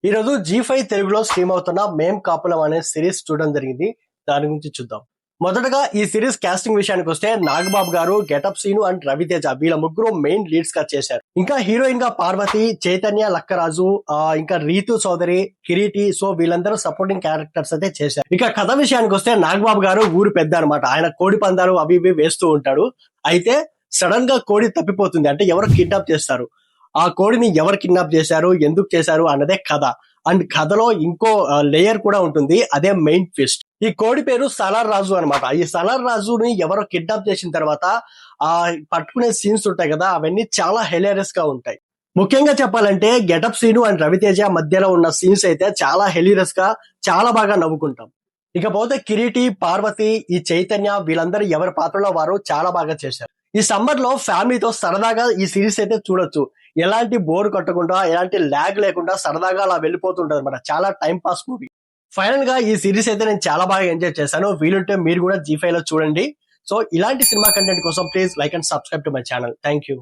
ఈ రోజు జీ5 తెలుగులో స్ట్రీమ్ అవుతున్న మేం కాపులం అనే సిరీస్ చూడడం జరిగింది. దాని గురించి చూద్దాం. మొదటగా ఈ సిరీస్ కాస్టింగ్ విషయానికి వస్తే నాగబాబు గారు, గెటప్ సీను అండ్ రవితేజ వీళ్ళ ముగ్గురు మెయిన్ లీడ్స్ గా చేశారు. ఇంకా హీరోయిన్ గా పార్వతి, చైతన్య లక్కరాజు, ఇంకా రీతు చౌదరి, కిరీటి, సో వీళ్ళందరూ సపోర్టింగ్ క్యారెక్టర్స్ అయితే చేశారు. ఇక కథ విషయానికి వస్తే నాగబాబు గారు ఊరు పెద్ద అనమాట. ఆయన కోడి పందాలు అవి ఇవి వేస్తూ ఉంటాడు. అయితే సడన్ గా కోడి తప్పిపోతుంది, అంటే ఎవరు కిడ్నాప్ చేస్తారు. ఆ కోడిని ఎవరు కిడ్నాప్ చేశారు, ఎందుకు చేశారు అన్నదే కథ. అండ్ కథలో ఇంకో లేయర్ కూడా ఉంటుంది, అదే మెయిన్ ట్విస్ట్. ఈ కోడి పేరు సలార్ రాజు అనమాట. ఈ సలార్ రాజుని ఎవరో కిడ్నాప్ చేసిన తర్వాత ఆ పట్టుకునే సీన్స్ ఉంటాయి కదా, అవన్నీ చాలా హెలేరియస్ గా ఉంటాయి. ముఖ్యంగా చెప్పాలంటే గెటప్ సీను అండ్ రవితేజ మధ్యలో ఉన్న సీన్స్ అయితే చాలా హెలీరియస్ గా, చాలా బాగా నవ్వుకుంటాం. ఇకపోతే కిరీటి, పార్వతి, ఈ చైతన్య వీళ్ళందరూ ఎవరి పాత్రలో వారు చాలా బాగా చేశారు. ఈ సమ్మర్ లో ఫ్యామిలీతో సరదాగా ఈ సిరీస్ అయితే చూడొచ్చు. ఎలాంటి బోర్ కొట్టకుండా, ఎలాంటి ల్యాగ్ లేకుండా సరదాగా అలా వెళ్ళిపోతుంటది అనమాట. చాలా టైం పాస్ మూవీ. ఫైనల్ గా ఈ సిరీస్ అయితే నేను చాలా బాగా ఎంజాయ్ చేశాను. వీలుంటే మీరు కూడా జీ5 లో చూడండి. సో ఇలాంటి సినిమా కంటెంట్ కోసం please like and subscribe to my channel. Thank you.